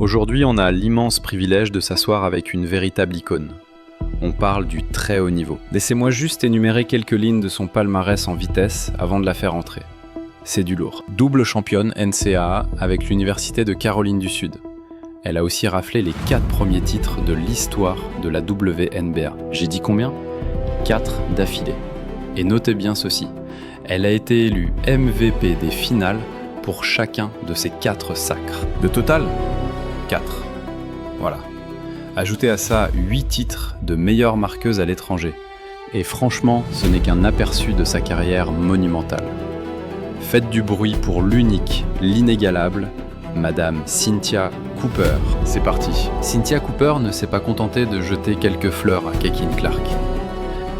Aujourd'hui, on a l'immense privilège de s'asseoir avec une véritable icône. On parle du très haut niveau. Laissez-moi juste énumérer quelques lignes de son palmarès en vitesse avant de la faire entrer. C'est du lourd. Double championne NCAA avec l'Université de Caroline du Sud. Elle a aussi raflé les 4 premiers titres de l'histoire de la WNBA. J'ai dit combien ? 4 d'affilée. Et notez bien ceci, elle a été élue MVP des finales pour chacun de ces 4 sacres. De total, 4. Voilà. Ajoutez à ça 8 titres de meilleure marqueuse à l'étranger. Et franchement, ce n'est qu'un aperçu de sa carrière monumentale. Faites du bruit pour l'unique, l'inégalable, Madame Cynthia Cooper. C'est parti. Cynthia Cooper ne s'est pas contentée de jeter quelques fleurs à Caitlin Clark.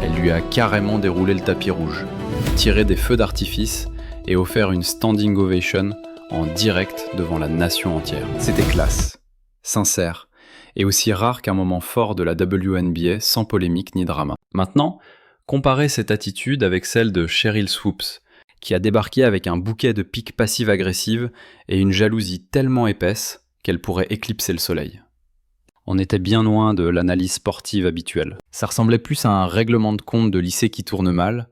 Elle lui a carrément déroulé le tapis rouge, tiré des feux d'artifice et offert une standing ovation en direct devant la nation entière. C'était classe, sincère, et aussi rare qu'un moment fort de la WNBA sans polémique ni drama. Maintenant, comparez cette attitude avec celle de Sheryl Swoopes, qui a débarqué avec un bouquet de piques passives-agressives et une jalousie tellement épaisse qu'elle pourrait éclipser le soleil. On était bien loin de l'analyse sportive habituelle. Ça ressemblait plus à un règlement de compte de lycée qui tourne mal,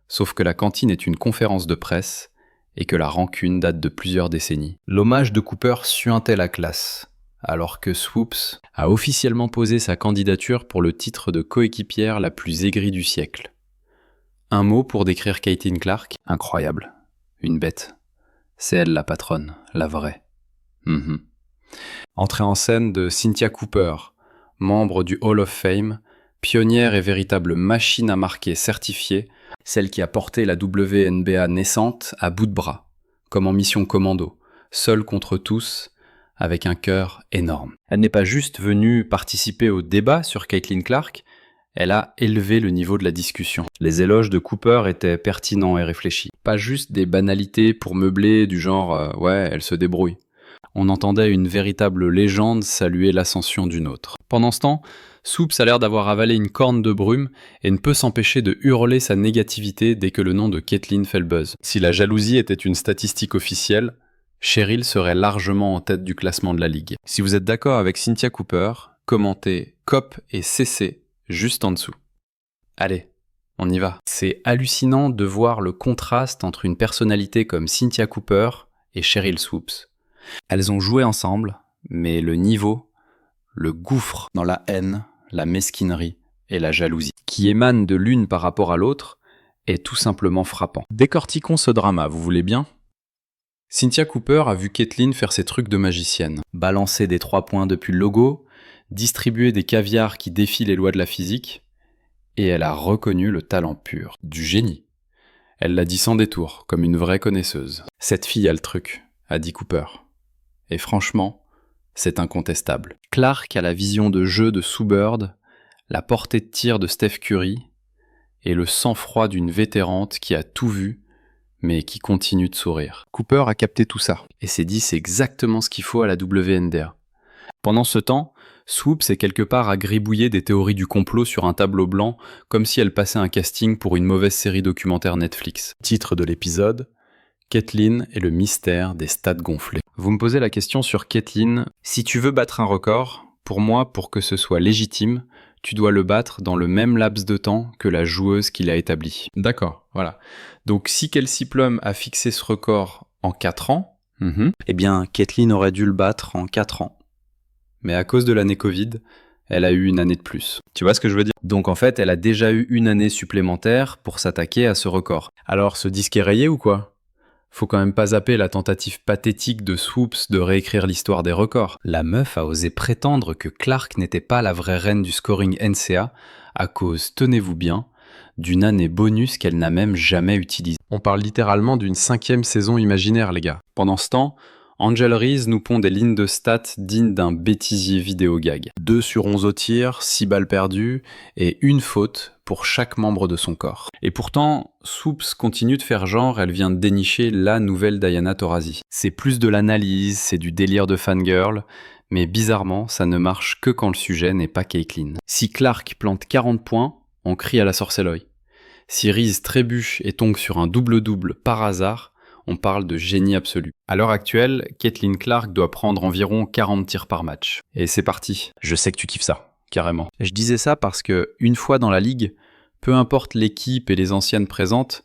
sauf que la cantine est une conférence de presse et que la rancune date de plusieurs décennies. L'hommage de Cooper suintait la classe, alors que Swoopes a officiellement posé sa candidature pour le titre de coéquipière la plus aigrie du siècle. Un mot pour décrire Caitlin Clark ? Incroyable. Une bête. C'est elle la patronne, la vraie. Entrée en scène de Cynthia Cooper, membre du Hall of Fame, pionnière et véritable machine à marquer certifiée, celle qui a porté la WNBA naissante à bout de bras, comme en mission commando, seule contre tous, avec un cœur énorme. Elle n'est pas juste venue participer au débat sur Caitlin Clark, elle a élevé le niveau de la discussion. Les éloges de Cooper étaient pertinents et réfléchis. Pas juste des banalités pour meubler du genre « ouais, elle se débrouille ». On entendait une véritable légende saluer l'ascension d'une autre. Pendant ce temps, Swoopes a l'air d'avoir avalé une corne de brume et ne peut s'empêcher de hurler sa négativité dès que le nom de Caitlin fait le buzz. Si la jalousie était une statistique officielle, Sheryl serait largement en tête du classement de la ligue. Si vous êtes d'accord avec Cynthia Cooper, commentez COP et CC juste en dessous. Allez, on y va. C'est hallucinant de voir le contraste entre une personnalité comme Cynthia Cooper et Sheryl Swoopes. Elles ont joué ensemble, mais le niveau, le gouffre dans la haine, la mesquinerie et la jalousie, qui émanent de l'une par rapport à l'autre, est tout simplement frappant. Décortiquons ce drama, vous voulez bien ? Cynthia Cooper a vu Caitlin faire ses trucs de magicienne. Balancer des 3 points depuis le logo, distribuer des caviars qui défient les lois de la physique, et elle a reconnu le talent pur, du génie. Elle l'a dit sans détour, comme une vraie connaisseuse. Cette fille a le truc, a dit Cooper. Et franchement, c'est incontestable. Clark a la vision de jeu de Sue Bird, la portée de tir de Steph Curry, et le sang-froid d'une vétérante qui a tout vu, mais qui continue de sourire. Cooper a capté tout ça, et s'est dit c'est exactement ce qu'il faut à la WNBA. Pendant ce temps, Swoopes est quelque part à gribouiller des théories du complot sur un tableau blanc, comme si elle passait un casting pour une mauvaise série documentaire Netflix. Titre de l'épisode, Caitlin et le mystère des stades gonflés. Vous me posez la question sur Caitlin. Si tu veux battre un record, pour moi, pour que ce soit légitime, tu dois le battre dans le même laps de temps que la joueuse qui l'a établi. D'accord, voilà. Donc si Kelsey Plum a fixé ce record en 4 ans, eh bien Caitlin aurait dû le battre en 4 ans. Mais à cause de l'année Covid, elle a eu une année de plus. Tu vois ce que je veux dire ? Donc en fait, elle a déjà eu une année supplémentaire pour s'attaquer à ce record. Alors ce disque est rayé ou quoi ? Faut quand même pas zapper la tentative pathétique de Swoopes de réécrire l'histoire des records. La meuf a osé prétendre que Clark n'était pas la vraie reine du scoring NCAA à cause, tenez-vous bien, d'une année bonus qu'elle n'a même jamais utilisée. On parle littéralement d'une 5e saison imaginaire, les gars. Pendant ce temps, Angel Reese nous pond des lignes de stats dignes d'un bêtisier vidéo gag. 2 sur 11 au tir, 6 balles perdues et une faute pour chaque membre de son corps. Et pourtant, Swoopes continue de faire genre, elle vient de dénicher la nouvelle Diana Taurasi. C'est plus de l'analyse, c'est du délire de fangirl, mais bizarrement, ça ne marche que quand le sujet n'est pas Caitlin. Si Clark plante 40 points, on crie à la sorcellerie. Si Reese trébuche et tombe sur un double-double par hasard, on parle de génie absolu. À l'heure actuelle, Caitlin Clark doit prendre environ 40 tirs par match. Et c'est parti. Je sais que tu kiffes ça, carrément. Je disais ça parce que, une fois dans la ligue, peu importe l'équipe et les anciennes présentes,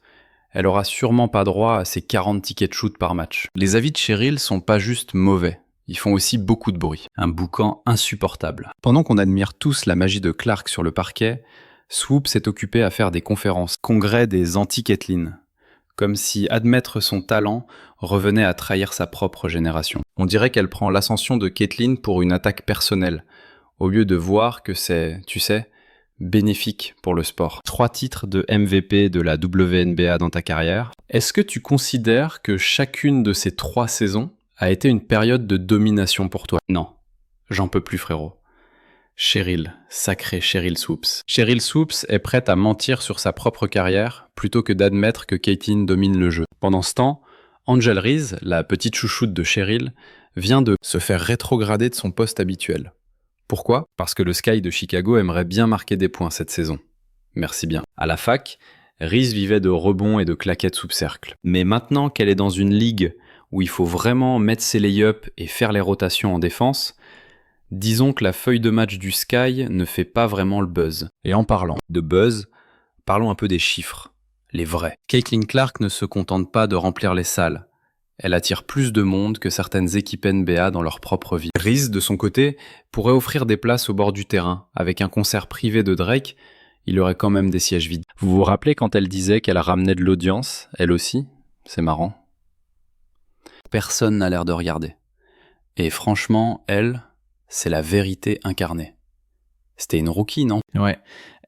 elle aura sûrement pas droit à ces 40 tickets de shoot par match. Les avis de Cheryl sont pas juste mauvais. Ils font aussi beaucoup de bruit. Un boucan insupportable. Pendant qu'on admire tous la magie de Clark sur le parquet, Swoop s'est occupé à faire des conférences, congrès des anti-Caitlin. Comme si admettre son talent revenait à trahir sa propre génération. On dirait qu'elle prend l'ascension de Caitlin pour une attaque personnelle, au lieu de voir que c'est, tu sais, bénéfique pour le sport. 3 titres de MVP de la WNBA dans ta carrière. Est-ce que tu considères que chacune de ces 3 saisons a été une période de domination pour toi? Non, j'en peux plus frérot. Cheryl, sacrée Cheryl Swoops. Cheryl Swoops est prête à mentir sur sa propre carrière plutôt que d'admettre que Caitlin domine le jeu. Pendant ce temps, Angel Reese, la petite chouchoute de Cheryl, vient de se faire rétrograder de son poste habituel. Pourquoi ? Parce que le Sky de Chicago aimerait bien marquer des points cette saison. Merci bien. À la fac, Reese vivait de rebonds et de claquettes sous cercle. Mais maintenant qu'elle est dans une ligue où il faut vraiment mettre ses lay-ups et faire les rotations en défense, disons que la feuille de match du Sky ne fait pas vraiment le buzz. Et en parlant de buzz, parlons un peu des chiffres, les vrais. Caitlin Clark ne se contente pas de remplir les salles. Elle attire plus de monde que certaines équipes NBA dans leur propre ville. Reese, de son côté, pourrait offrir des places au bord du terrain. Avec un concert privé de Drake, il aurait quand même des sièges vides. Vous vous rappelez quand elle disait qu'elle ramenait de l'audience, elle aussi ? C'est marrant. Personne n'a l'air de regarder. Et franchement, elle, c'est la vérité incarnée. C'était une rookie, non ? Ouais.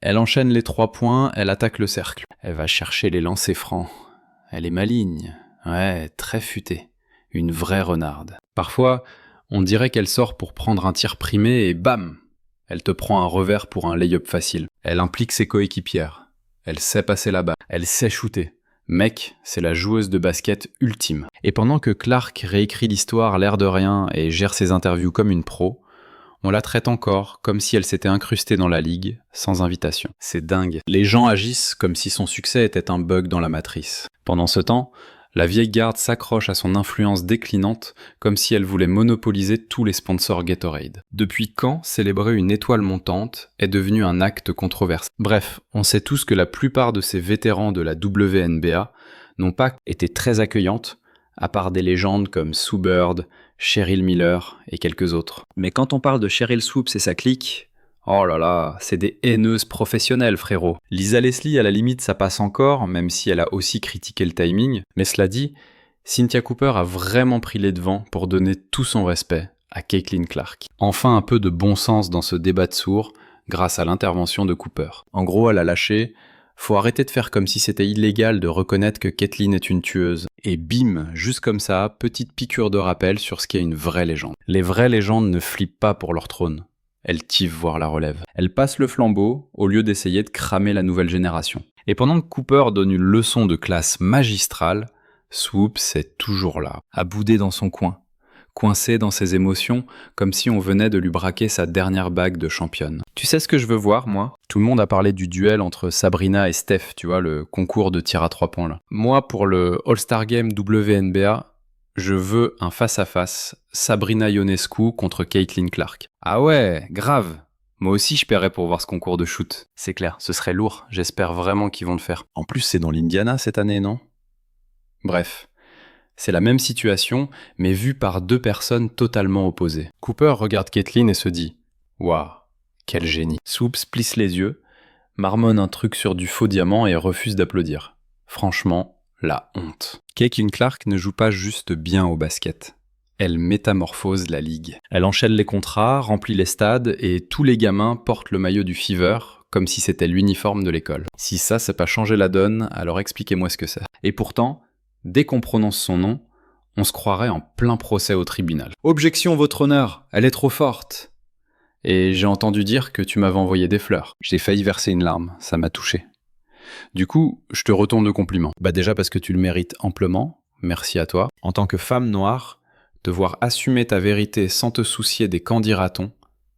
Elle enchaîne les 3 points, elle attaque le cercle. Elle va chercher les lancers francs. Elle est maligne. Ouais, très futée. Une vraie renarde. Parfois, on dirait qu'elle sort pour prendre un tir primé et bam ! Elle te prend un revers pour un lay-up facile. Elle implique ses coéquipières. Elle sait passer la balle. Elle sait shooter. Mec, c'est la joueuse de basket ultime. Et pendant que Clark réécrit l'histoire l'air de rien et gère ses interviews comme une pro, on la traite encore comme si elle s'était incrustée dans la ligue, sans invitation. C'est dingue. Les gens agissent comme si son succès était un bug dans la matrice. Pendant ce temps, la vieille garde s'accroche à son influence déclinante comme si elle voulait monopoliser tous les sponsors Gatorade. Depuis quand célébrer une étoile montante est devenu un acte controversé ? Bref, on sait tous que la plupart de ces vétérans de la WNBA n'ont pas été très accueillantes, à part des légendes comme Sue Bird, Cheryl Miller et quelques autres. Mais quand on parle de Cheryl Swoops et sa clique, oh là là, c'est des haineuses professionnelles, frérot. Lisa Leslie, à la limite, ça passe encore, même si elle a aussi critiqué le timing. Mais cela dit, Cynthia Cooper a vraiment pris les devants pour donner tout son respect à Caitlin Clark. Enfin un peu de bon sens dans ce débat de sourds, grâce à l'intervention de Cooper. En gros, elle a lâché « Faut arrêter de faire comme si c'était illégal de reconnaître que Caitlin est une tueuse. » Et bim, juste comme ça, petite piqûre de rappel sur ce qu'est une vraie légende. Les vraies légendes ne flippent pas pour leur trône. Elles tivent voir la relève. Elles passent le flambeau au lieu d'essayer de cramer la nouvelle génération. Et pendant que Cooper donne une leçon de classe magistrale, Swoops est toujours là, à bouder dans son coin, coincé dans ses émotions, comme si on venait de lui braquer sa dernière bague de championne. Tu sais ce que je veux voir, moi ? Tout le monde a parlé du duel entre Sabrina et Steph, tu vois, le concours de tir à 3 points là. Moi, pour le All-Star Game WNBA, je veux un face-à-face Sabrina Ionescu contre Caitlin Clark. Ah ouais, grave. Moi aussi je paierais pour voir ce concours de shoot. C'est clair, ce serait lourd. J'espère vraiment qu'ils vont le faire. En plus, c'est dans l'Indiana cette année, non ? Bref, c'est la même situation, mais vue par 2 personnes totalement opposées. Cooper regarde Caitlin et se dit « Waouh, quel génie !» Swoops plisse les yeux, marmonne un truc sur du faux diamant et refuse d'applaudir. Franchement, la honte. Caitlin Clark ne joue pas juste bien au basket. Elle métamorphose la ligue. Elle enchaîne les contrats, remplit les stades et tous les gamins portent le maillot du Fever comme si c'était l'uniforme de l'école. Si ça, c'est pas changer la donne, alors expliquez-moi ce que c'est. Et pourtant, dès qu'on prononce son nom, on se croirait en plein procès au tribunal. « Objection, votre honneur, elle est trop forte !» Et j'ai entendu dire que tu m'avais envoyé des fleurs. J'ai failli verser une larme, ça m'a touché. Du coup, je te retourne le compliment. Bah déjà parce que tu le mérites amplement, merci à toi. En tant que femme noire, te voir assumer ta vérité sans te soucier des qu'en dira-t-on,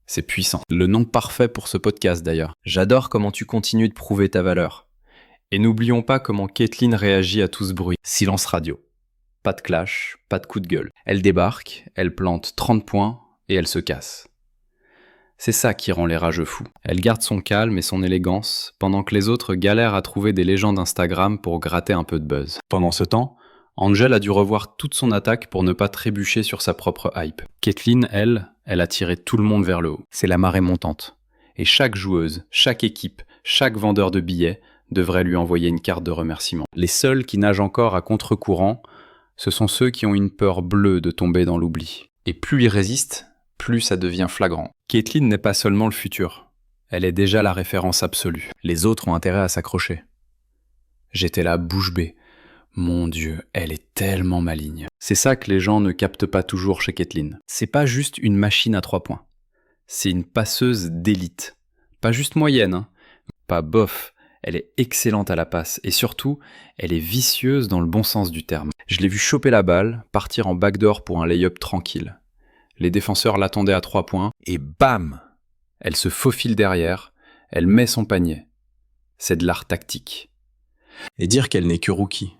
c'est puissant. Le nom parfait pour ce podcast d'ailleurs. J'adore comment tu continues de prouver ta valeur. Et n'oublions pas comment Caitlin réagit à tout ce bruit. Silence radio. pas de clash, pas de coup de gueule. Elle débarque, elle plante 30 points et elle se casse. C'est ça qui rend les rageux fous. Elle garde son calme et son élégance, pendant que les autres galèrent à trouver des légendes Instagram pour gratter un peu de buzz. Pendant ce temps, Angel a dû revoir toute son attaque pour ne pas trébucher sur sa propre hype. Caitlyn, elle a tiré tout le monde vers le haut. C'est la marée montante. Et chaque joueuse, chaque équipe, chaque vendeur de billets devrait lui envoyer une carte de remerciement. Les seuls qui nagent encore à contre-courant, ce sont ceux qui ont une peur bleue de tomber dans l'oubli. Et plus ils résistent, plus ça devient flagrant. Caitlyn n'est pas seulement le futur, elle est déjà la référence absolue. Les autres ont intérêt à s'accrocher. J'étais là bouche bée. Mon Dieu, elle est tellement maligne. C'est ça que les gens ne captent pas toujours chez Caitlyn. C'est pas juste une machine à 3 points. C'est une passeuse d'élite. Pas juste moyenne, hein. Pas bof. Elle est excellente à la passe. Et surtout, elle est vicieuse dans le bon sens du terme. Je l'ai vue choper la balle, partir en backdoor pour un lay-up tranquille. Les défenseurs l'attendaient à 3 points, et bam! Elle se faufile derrière, elle met son panier. C'est de l'art tactique. Et dire qu'elle n'est que rookie,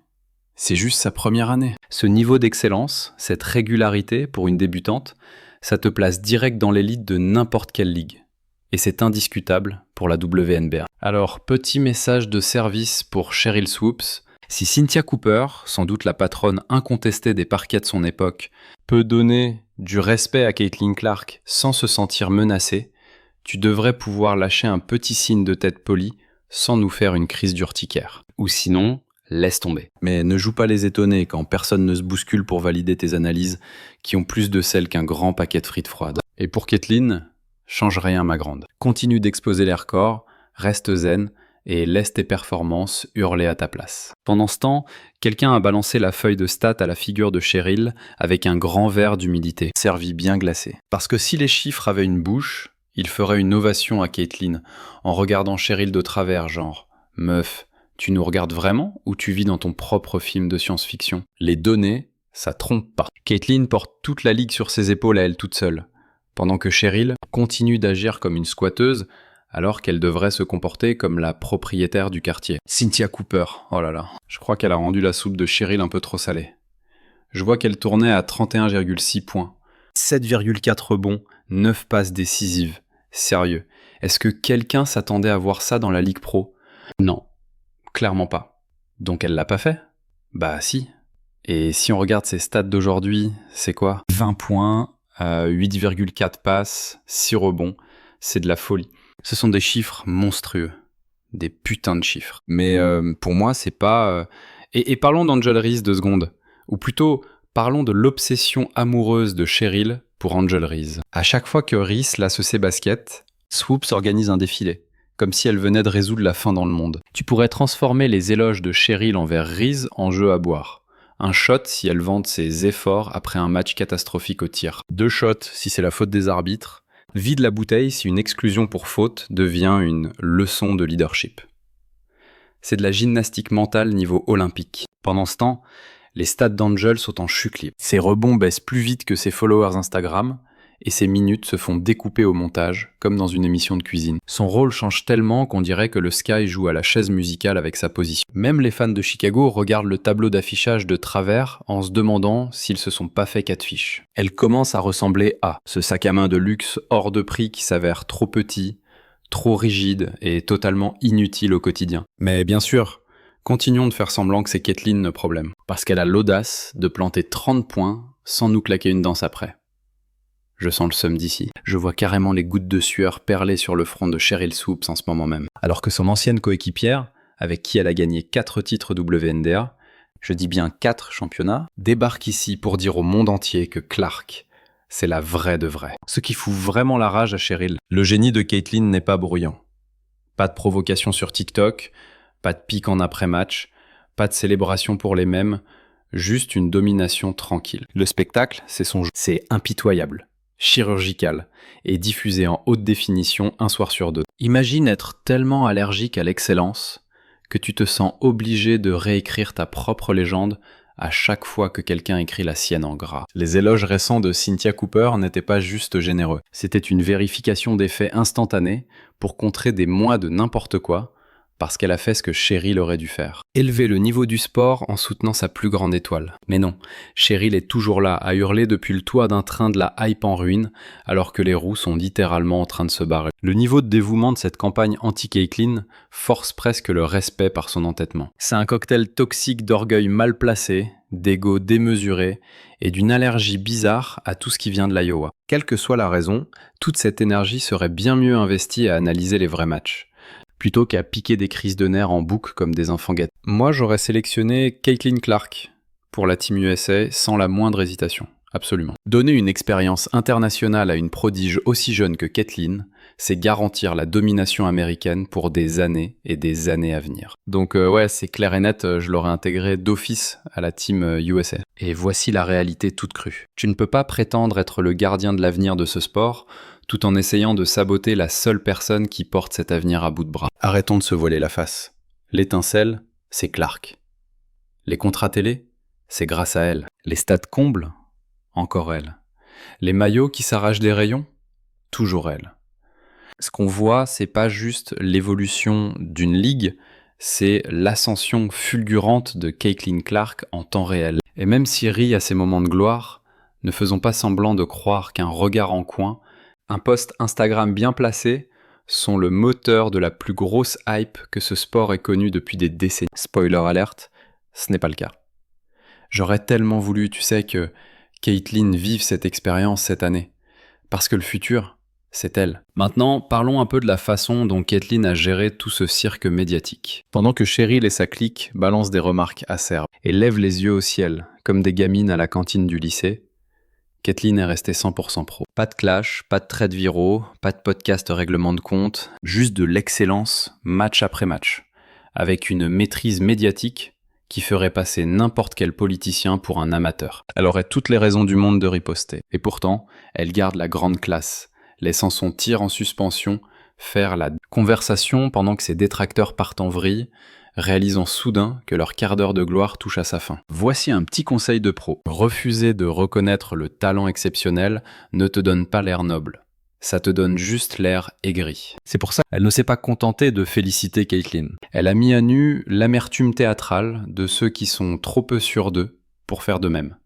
c'est juste sa première année. Ce niveau d'excellence, cette régularité pour une débutante, ça te place direct dans l'élite de n'importe quelle ligue. Et c'est indiscutable pour la WNBA. Alors, petit message de service pour Sheryl Swoopes. Si Cynthia Cooper, sans doute la patronne incontestée des parquets de son époque, peut donner du respect à Caitlin Clark sans se sentir menacée, tu devrais pouvoir lâcher un petit signe de tête polie sans nous faire une crise d'urticaire. Ou sinon, laisse tomber. Mais ne joue pas les étonnés quand personne ne se bouscule pour valider tes analyses qui ont plus de sel qu'un grand paquet de frites froides. Et pour Caitlin, change rien ma grande. Continue d'exposer les records, reste zen et laisse tes performances hurler à ta place. Pendant ce temps, quelqu'un a balancé la feuille de stats à la figure de Sheryl avec un grand verre d'humidité, servi bien glacé. Parce que si les chiffres avaient une bouche, il ferait une ovation à Caitlin en regardant Sheryl de travers, genre « Meuf, tu nous regardes vraiment ou tu vis dans ton propre film de science-fiction ?» Les données, ça trompe pas. Caitlin porte toute la ligue sur ses épaules à elle toute seule, pendant que Sheryl continue d'agir comme une squatteuse alors qu'elle devrait se comporter comme la propriétaire du quartier. Cynthia Cooper, oh là là, je crois qu'elle a rendu la soupe de Sheryl un peu trop salée. Je vois qu'elle tournait à 31,6 points, 7,4 rebonds, 9 passes décisives. Sérieux, est-ce que quelqu'un s'attendait à voir ça dans la Ligue Pro ? Non, clairement pas. Donc elle l'a pas fait ? Bah si. Et si on regarde ses stats d'aujourd'hui, c'est quoi ? 20 points, 8,4 passes, 6 rebonds, c'est de la folie. Ce sont des chiffres monstrueux. Des putains de chiffres. Mais pour moi, c'est pas... Et parlons d'Angel Reese 2 secondes. Ou plutôt, parlons de l'obsession amoureuse de Sheryl pour Angel Reese. À chaque fois que Reese lasse ses baskets, Swoopes organise un défilé, comme si elle venait de résoudre la faim dans le monde. Tu pourrais transformer les éloges de Sheryl envers Reese en jeu à boire. Un shot si elle vante ses efforts après un match catastrophique au tir. 2 shots si c'est la faute des arbitres. Vide la bouteille si une exclusion pour faute devient une leçon de leadership. C'est de la gymnastique mentale niveau olympique. Pendant ce temps, les stats d'Angel sont en chute libre. Ses rebonds baissent plus vite que ses followers Instagram et ses minutes se font découper au montage, comme dans une émission de cuisine. Son rôle change tellement qu'on dirait que le Sky joue à la chaise musicale avec sa position. Même les fans de Chicago regardent le tableau d'affichage de travers en se demandant s'ils se sont pas fait catfish. Elle commence à ressembler à ce sac à main de luxe hors de prix qui s'avère trop petit, trop rigide et totalement inutile au quotidien. Mais bien sûr, continuons de faire semblant que c'est Caitlin le problème, parce qu'elle a l'audace de planter 30 points sans nous claquer une danse après. Je sens le seum d'ici. Je vois carrément les gouttes de sueur perler sur le front de Sheryl Swoopes en ce moment même. Alors que son ancienne coéquipière, avec qui elle a gagné 4 titres WNBA, je dis bien 4 championnats, débarque ici pour dire au monde entier que Clark, c'est la vraie de vraie. Ce qui fout vraiment la rage à Sheryl. Le génie de Caitlin n'est pas bruyant. Pas de provocation sur TikTok, pas de pique en après-match, pas de célébration pour les mêmes, juste une domination tranquille. Le spectacle, c'est son jeu. C'est impitoyable, chirurgical et diffusé en haute définition un soir sur 2. Imagine être tellement allergique à l'excellence que tu te sens obligé de réécrire ta propre légende à chaque fois que quelqu'un écrit la sienne en gras. Les éloges récents de Cynthia Cooper n'étaient pas juste généreux. C'était une vérification des faits instantanée pour contrer des mois de n'importe quoi, parce qu'elle a fait ce que Cheryl aurait dû faire. Élever le niveau du sport en soutenant sa plus grande étoile. Mais non, Cheryl est toujours là, à hurler depuis le toit d'un train de la hype en ruine, alors que les roues sont littéralement en train de se barrer. Le niveau de dévouement de cette campagne anti-Caitlyn force presque le respect par son entêtement. C'est un cocktail toxique d'orgueil mal placé, d'ego démesuré et d'une allergie bizarre à tout ce qui vient de l'Iowa. Quelle que soit la raison, toute cette énergie serait bien mieux investie à analyser les vrais matchs, plutôt qu'à piquer des crises de nerfs en boucle comme des enfants gâtés. Moi, j'aurais sélectionné Caitlin Clark pour la Team USA sans la moindre hésitation. Absolument. Donner une expérience internationale à une prodige aussi jeune que Caitlyn, c'est garantir la domination américaine pour des années et des années à venir. Donc ouais, c'est clair et net, je l'aurais intégré d'office à la Team USA. Et voici la réalité toute crue. Tu ne peux pas prétendre être le gardien de l'avenir de ce sport tout en essayant de saboter la seule personne qui porte cet avenir à bout de bras. Arrêtons de se voiler la face. L'étincelle, c'est Clark. Les contrats télé, c'est grâce à elle. Les stades combles, encore elle. Les maillots qui s'arrachent des rayons, toujours elle. Ce qu'on voit, c'est pas juste l'évolution d'une ligue, c'est l'ascension fulgurante de Caitlin Clark en temps réel. Et même si rit à ses moments de gloire, ne faisons pas semblant de croire qu'un regard en coin, un post Instagram bien placé, sont le moteur de la plus grosse hype que ce sport ait connue depuis des décennies. Spoiler alert, ce n'est pas le cas. J'aurais tellement voulu, tu sais, que Caitlyn vive cette expérience cette année. Parce que le futur, c'est elle. Maintenant, parlons un peu de la façon dont Caitlyn a géré tout ce cirque médiatique. Pendant que Cheryl et sa clique balancent des remarques acerbes et lèvent les yeux au ciel, comme des gamines à la cantine du lycée, Caitlyn est restée 100% pro. Pas de clash, pas de trades viraux, pas de podcast règlement de compte, juste de l'excellence match après match, avec une maîtrise médiatique qui ferait passer n'importe quel politicien pour un amateur. Elle aurait toutes les raisons du monde de riposter. Et pourtant, elle garde la grande classe, laissant son tir en suspension faire la conversation pendant que ses détracteurs partent en vrille, réalisant soudain que leur quart d'heure de gloire touche à sa fin. Voici un petit conseil de pro. Refuser de reconnaître le talent exceptionnel ne te donne pas l'air noble. Ça te donne juste l'air aigri. C'est pour ça qu'elle ne s'est pas contentée de féliciter Caitlyn. Elle a mis à nu l'amertume théâtrale de ceux qui sont trop peu sûrs d'eux pour faire de même.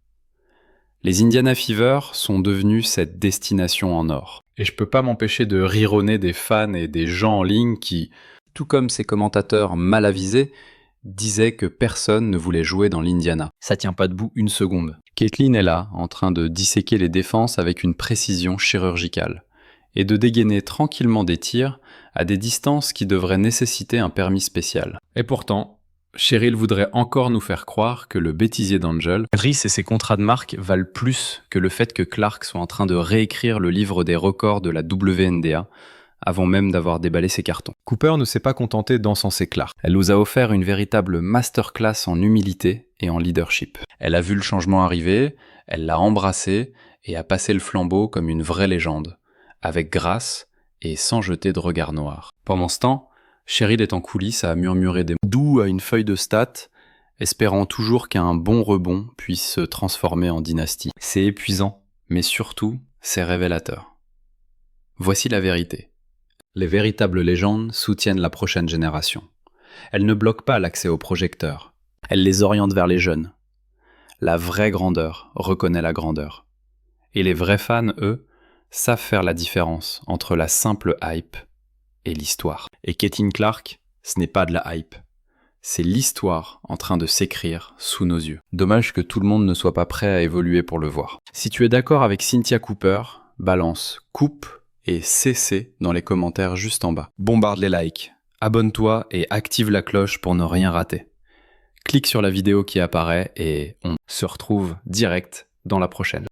Les Indiana Fever sont devenus cette destination en or. Et je peux pas m'empêcher de rironner des fans et des gens en ligne qui, tout comme ces commentateurs mal avisés, disaient que personne ne voulait jouer dans l'Indiana. Ça tient pas debout une seconde. Caitlyn est là, en train de disséquer les défenses avec une précision chirurgicale, et de dégainer tranquillement des tirs à des distances qui devraient nécessiter un permis spécial. Et pourtant, Cheryl voudrait encore nous faire croire que le bêtisier d'Angel, Rhys et ses contrats de marque valent plus que le fait que Clark soit en train de réécrire le livre des records de la WNBA, avant même d'avoir déballé ses cartons. Cooper ne s'est pas contenté d'encenser Clark. Elle nous a offert une véritable masterclass en humilité et en leadership. Elle a vu le changement arriver, elle l'a embrassé et a passé le flambeau comme une vraie légende, avec grâce et sans jeter de regard noir. Pendant ce temps, Cheryl est en coulisses à murmurer des mots doux à une feuille de stats, espérant toujours qu'un bon rebond puisse se transformer en dynastie. C'est épuisant, mais surtout, c'est révélateur. Voici la vérité. Les véritables légendes soutiennent la prochaine génération. Elles ne bloquent pas l'accès aux projecteurs. Elles les orientent vers les jeunes. La vraie grandeur reconnaît la grandeur. Et les vrais fans, eux, savent faire la différence entre la simple hype et l'histoire. Et Caitlin Clark, ce n'est pas de la hype. C'est l'histoire en train de s'écrire sous nos yeux. Dommage que tout le monde ne soit pas prêt à évoluer pour le voir. Si tu es d'accord avec Cynthia Cooper, balance coupe et CC dans les commentaires juste en bas. Bombarde les likes, abonne-toi et active la cloche pour ne rien rater. Clique sur la vidéo qui apparaît et on se retrouve direct dans la prochaine.